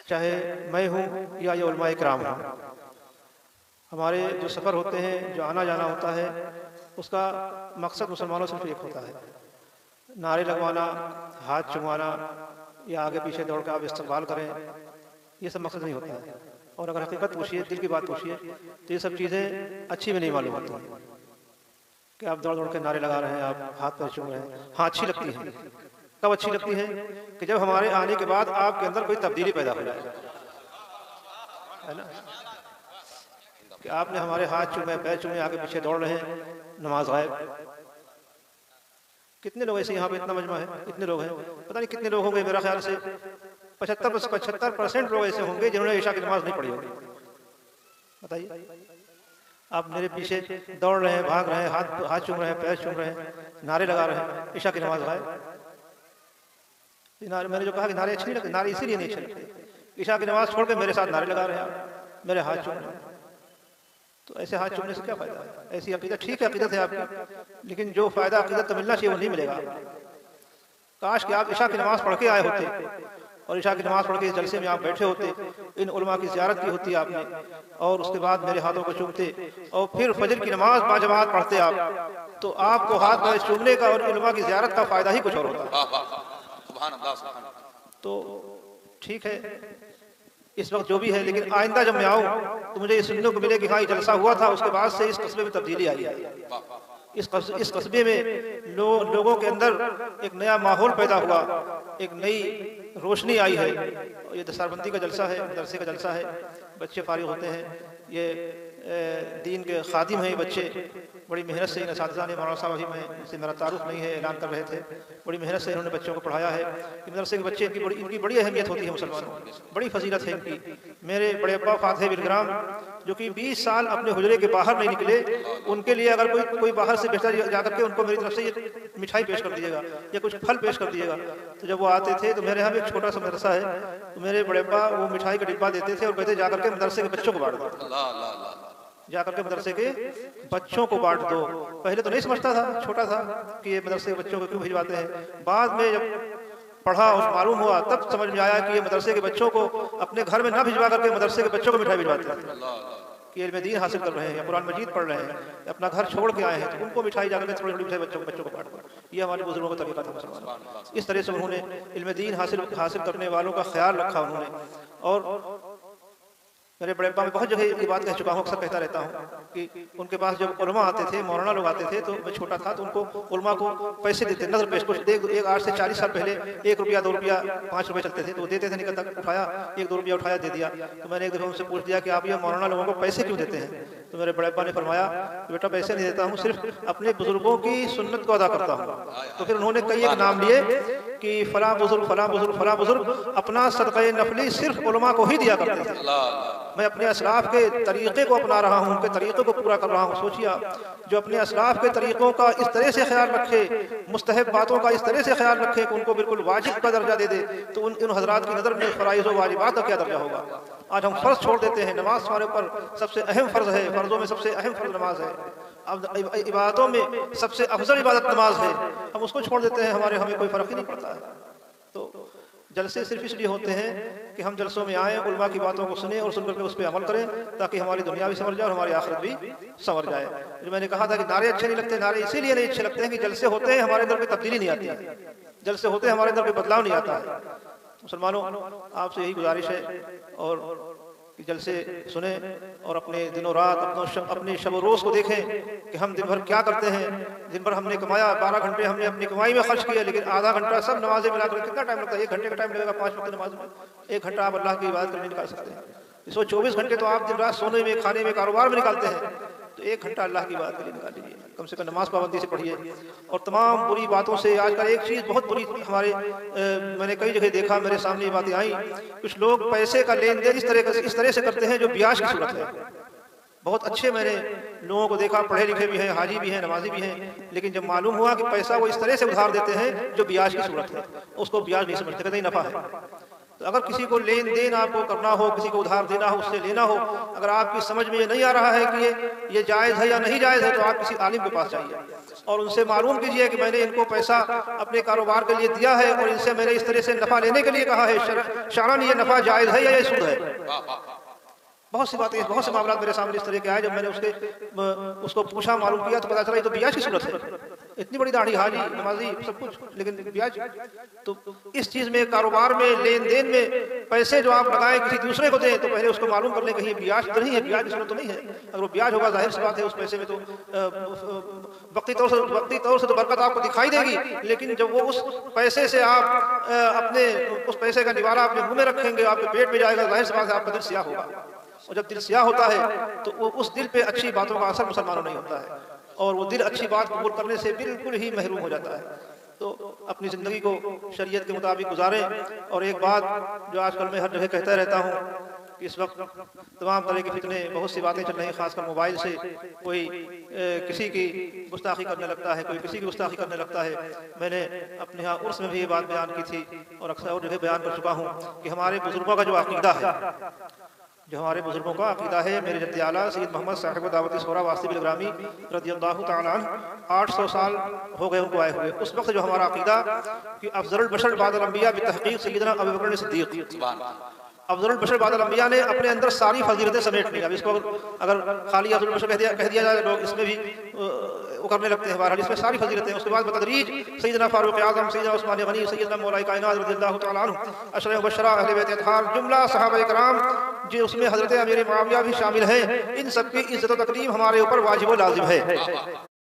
चाहे मैं हूँ या ये उलमाए किराम हूँ। हमारे जो सफ़र होते हैं, जो आना जाना होता है, उसका मकसद मुसलमानों से सिर्फ एक होता है, नारे लगवाना, हाथ चुमवाना या आगे पीछे दौड़ कर आप इस्तेमाल करें, ये सब मकसद नहीं होता है। और अगर हकीकत पूछिए, दिल की बात पूछिए, तो ये सब चीज़ें अच्छी भी नहीं मालूम होती कि आप दौड़ दौड़ के नारे लगा रहे हैं, आप हाथ पैर चूम रहे हैं। हाँ, अच्छी लगती है। कब अच्छी लगती है? कि जब हमारे आने के बाद आपके अंदर कोई तब्दीली पैदा हो जाए, है ना, कि आपने हमारे हाथ चूमे, पैर चूमे, आगे पीछे दौड़ रहे हैं, नमाज गायब। कितने लोग ऐसे यहाँ पे, इतना मजमा है, कितने लोग हैं, पता नहीं कितने लोग होंगे, मेरा ख्याल से 75% लोग ऐसे होंगे जिन्होंने ईशा की नमाज नहीं पढ़ी होगी। बताइए, आप मेरे पीछे दौड़ रहे हैं, भाग रहे हैं, हाथ चूम रहे हैं, पैर चूम रहे हैं, नारे लगा रहे हैं, ईशा की नमाज गायब। मैंने जो कहा कि नारे अच्छे नहीं लगते, नारे इसीलिए नहीं अच्छे लगते, ईशा की नमाज छोड़ के मेरे साथ नारे लगा रहे हैं आप, मेरे हाथ चूम रहे हैं। तो ऐसे हाथ चूमने से क्या फायदा है? ऐसी अकीदत, ठीक है अकीदत है आपकी, लेकिन जो फायदा अकीदत को मिलना चाहिए वो नहीं मिलेगा। काश कि आप ईशा की नमाज पढ़ के आए होते और ईशा की नमाज पढ़ के इस जलसे में आप बैठे होते, इन उलमा की ज़ियारत की होती आपने, और उसके बाद मेरे हाथों को चूमते और फिर फजर की नमाज बाजमात पढ़ते आप, तो आपको हाथ पैर चूमने का और उलमा की ज़ियारत का फायदा ही कुछ और होता। तो ठीक है, इस वक्त जो भी है, लेकिन आइंदा जब मैं आऊँ तो मुझे ये सुनने को मिले कि हाँ, ये जलसा हुआ था, उसके बाद से इस कस्बे में तब्दीली आई है। इस कस्बे में लोगों के अंदर एक नया माहौल पैदा हुआ, एक नई रोशनी आई है। ये दस्तारबंदी का जलसा है, मदरसे का जलसा है, बच्चे फारिग होते हैं, ये दीन के खादिम हैं, बच्चे बड़ी मेहनत से, इन असातिज़ा ने, मौलाना साहब में इससे मेरा तारुफ नहीं है, ऐलान कर रहे थे, बड़ी मेहनत से इन्होंने बच्चों को पढ़ाया है। मदरसे के बच्चे इनकी बड़ी अहमियत होती है मुसलमानों में, बड़ी फजीलत है इनकी। मेरे बड़े अब्बा फातिह बिलग्राम, जो कि 20 साल अपने हुजरे के बाहर नहीं निकले, उनके लिए अगर कोई बाहर से बेहतर जाकर के उनको मेरी तरफ से ये मिठाई पेश कर दीजिएगा या कुछ फल पेश कर दीजिएगा, तो जब वो आते थे तो मेरे यहाँ भी एक छोटा सा मदरसा है, तो मेरे बड़े अब्बा वो मिठाई का डिब्बा देते थे और कहते जाकर के मदरसे के बच्चों को बांट दो, जाकर के मदरसे के बच्चों को बांट दो। पहले तो नहीं समझता था, छोटा था, कि ये मदरसे के बच्चों को क्यों भिजवाते हैं। बाद में जब पढ़ा और मालूम हुआ तब समझ में आया कि ये मदरसे के बच्चों को अपने घर में ना भिजवा करके मदरसे के बच्चों को मिठाई भिजवाते हैं, कि इल्म दीन हासिल कर रहे हैं या कुरान मजीद पढ़ रहे हैं, अपना घर छोड़ के आए हैं, तो उनको मिठाई जाकर के थोड़ी थोड़ी मिठाई बच्चों को बांट दो। ये हमारे बुजुर्गों का तरीका था मुसलमान। इस तरह से उन्होंने इल्म दीन हासिल करने वालों का ख्याल रखा उन्होंने। और मेरे बड़े अब्बा में बहुत जगह ये बात कह चुका हूँ, अक्सर कहता रहता हूँ कि उनके पास जब उलमा आते थे, मौलाना लोग आते थे, तो मैं छोटा था तो उनको उलमा को पैसे देते, नजर पेश, कुछ एक आज से 40 साल पहले 1 रुपया 2 रुपया 5 रुपये चलते थे, तो देते थे, निकल तक उठाया 1-2 रुपया उठाया दे दिया। तो मैंने एक दफ़ा उनसे पूछ दिया कि आप ये मौलाना लोगों को पैसे क्यों देते हैं? तो मेरे बड़े अब्बा ने फरमाया कि बेटा पैसे नहीं देता हूँ, सिर्फ अपने बुजुर्गों की सुन्नत को अदा करता हूँ। तो फिर उन्होंने कई एक नाम लिए कि फला बुजुर्ग, फला बुजुर्ग, फला बुजुर्ग अपना सदक़े नफली सिर्फ उलमा को ही दिया करते थे। मैं अपने असलाफ के तरीक़े को अपना रहा हूँ, उनके तरीक़े को पूरा कर रहा हूँ। सोचिए, जो अपने असलाफ के तरीक़ों का इस तरह से ख्याल रखे, मुस्तहब बातों का इस तरह से ख्याल रखे कि उनको बिल्कुल वाजिब का दर्जा दे दे, तो इन हज़रात की नज़र में फ़राइज़ व वाजिबात का क्या दर्जा होगा। आज हम फ़र्ज़ छोड़ देते हैं, नमाज हमारे ऊपर सबसे अहम फ़र्ज़ है, फ़र्ज़ों में सबसे अहम फ़र्ज़ नमाज है, अब इबादतों में सबसे अफजल इबादत नमाज है, हम उसको छोड़ देते हैं, हमें कोई फ़र्क ही नहीं पड़ता है। तो जलसे सिर्फ इसलिए होते हैं कि हम जलसों में आएँ, उलमा की बातों को सुने और सुन करके उस पर अमल करें, ताकि हमारी दुनिया भी संवर जाए और हमारी आखिरत भी संवर जाए। जो मैंने कहा था कि नारे अच्छे नहीं लगते, नारे इसीलिए नहीं अच्छे लगते हैं कि जलसे होते हैं हमारे अंदर कोई तब्दीली नहीं आती है, जलसे होते हैं हमारे अंदर कोई बदलाव नहीं आता है। मुसलमानों, आपसे यही गुजारिश है और कि जलसे सुने और अपने दिनों रात अपने शब रोज़ को देखें कि हम दिन भर क्या करते हैं। दिन भर हमने कमाया, 12 घंटे हमने अपनी कमाई में खर्च किया, लेकिन आधा घंटा सब नमाजें मिलाकर कितना टाइम लगता है? 1 घंटे का टाइम लगेगा 5 वक्त नमाज में। 1 घंटा आप अल्लाह की इबादत करने निकाल सकते हैं। इसको 24 घंटे तो आप दिन रात सोने में, खाने में, कारोबार में निकालते हैं, तो 1 घंटा अल्लाह की बात के लिए निकाल लीजिए। कम से कम नमाज पाबंदी से पढ़िए और तमाम बुरी बातों से। आजकल एक चीज़ बहुत बुरी हमारे मैंने कई जगह देखा, मेरे सामने ये बातें आई, कुछ लोग पैसे का लेन देन इस तरह से करते हैं जो ब्याज की सूरत है। बहुत अच्छे मैंने लोगों को देखा, पढ़े लिखे भी हैं, हाजी भी हैं, नमाजी भी हैं, लेकिन जब मालूम हुआ कि पैसा वो इस तरह से उधार देते हैं जो ब्याज की सूरत है, उसको ब्याज नहीं समझते, कहते नफ़ा है। तो अगर किसी को लेन देन आपको करना हो, किसी को उधार देना हो, उससे लेना हो, अगर आपकी समझ में ये नहीं आ रहा है कि ये जायज़ है या नहीं जायज़ है, तो आप किसी आलिम के पास जाइए। और उनसे मालूम कीजिए कि मैंने इनको पैसा अपने कारोबार के लिए दिया है और इनसे मैंने इस तरह से नफा लेने के लिए कहा है, शरअन ये नफा जायज है या ये सूद है। बहुत सी बातें, बहुत से मामला मेरे सामने इस तरह के आए। जब मैंने उसको पूछा, मालूम किया तो पता चला ये तो ब्याज की सूरत है। इतनी बड़ी दाढ़ी, हाजी, नमाजी, सब कुछ, लेकिन ब्याज। तो इस चीज में, कारोबार में, लेन देन में पैसे जो आप लगाएं किसी दूसरे को दें तो पहले उसको मालूम कर लें कि ये ब्याज तो नहीं है, ब्याज की सूरत तो नहीं है। अगर वो ब्याज होगा जाहिर सी बात है उस पैसे में तो वक्ती तौर से तो बरकत आपको दिखाई देगी, लेकिन जब वो उस पैसे से आप अपने उस पैसे का निवारा अपने मुंह में रखेंगे, आपके पेट में जाएगा, जाहिर सी बात है आपका दिल सियाह होगा। और जब दिल सियाह होता है तो वो उस दिल पे अच्छी बातों का असर मुसलमानों नहीं होता है और वो दिल अच्छी बात कबूल करने से बिल्कुल ही महरूम हो जाता है। तो अपनी ज़िंदगी को शरीयत के मुताबिक गुजारें। और एक बात जो आजकल मैं हर जगह कहता रहता हूँ कि इस वक्त तमाम तरह के फितने, बहुत सी बातें चल रही हैं, खासकर मोबाइल से। कोई किसी की गुस्ताखी करने लगता है, कोई किसी की गुस्ताखी करने लगता है। मैंने अपने यहाँ उर्स में भी ये बात बयान की थी और अक्सर और जगह बयान कर चुका हूँ कि हमारे बुजुर्गों का जो अकीदा है, जो हमारे बुजुर्गों का अकीदा है, मेरे जद्द आला सैयद मोहम्मद साहिब दावत सोरा वासिब बिलग्रामी रज़ियल्लाहु ताला अन्हु 800 साल हो गए उनको आए हुए। उस वक्त जो हमारा अकीदा कि अफज़लुल बशर बादल अंबिया बितहक़ीक़ सय्यदना अबू बकर सिद्दीक़, अफज़लुल बशर बादल अंबिया ने अपने अंदर सारी फजीलतें समेट ली। अब इसको अगर खाली अफज़लुल बशर कह दिया जाए, लोग इसमें भी वो करने लगते हैं। बहरहाल इसमें सारी फजीलतें। उसके बाद बतदरीज सैयदना फारूक आज़म, सैयदना उस्मान गनी, सैयदना मौलाई कायनात रज़ियल्लाहु ताला अन्हु, अशरा मुबश्शरा, अहले बैत अतहार, जुमला सहाबाए किराम, जो उसमें हज़रत अमीर मुआविया भी शामिल हैं, इन सबकी इज़्ज़त व तकरीम हमारे ऊपर वाजिब व लाज़िम है।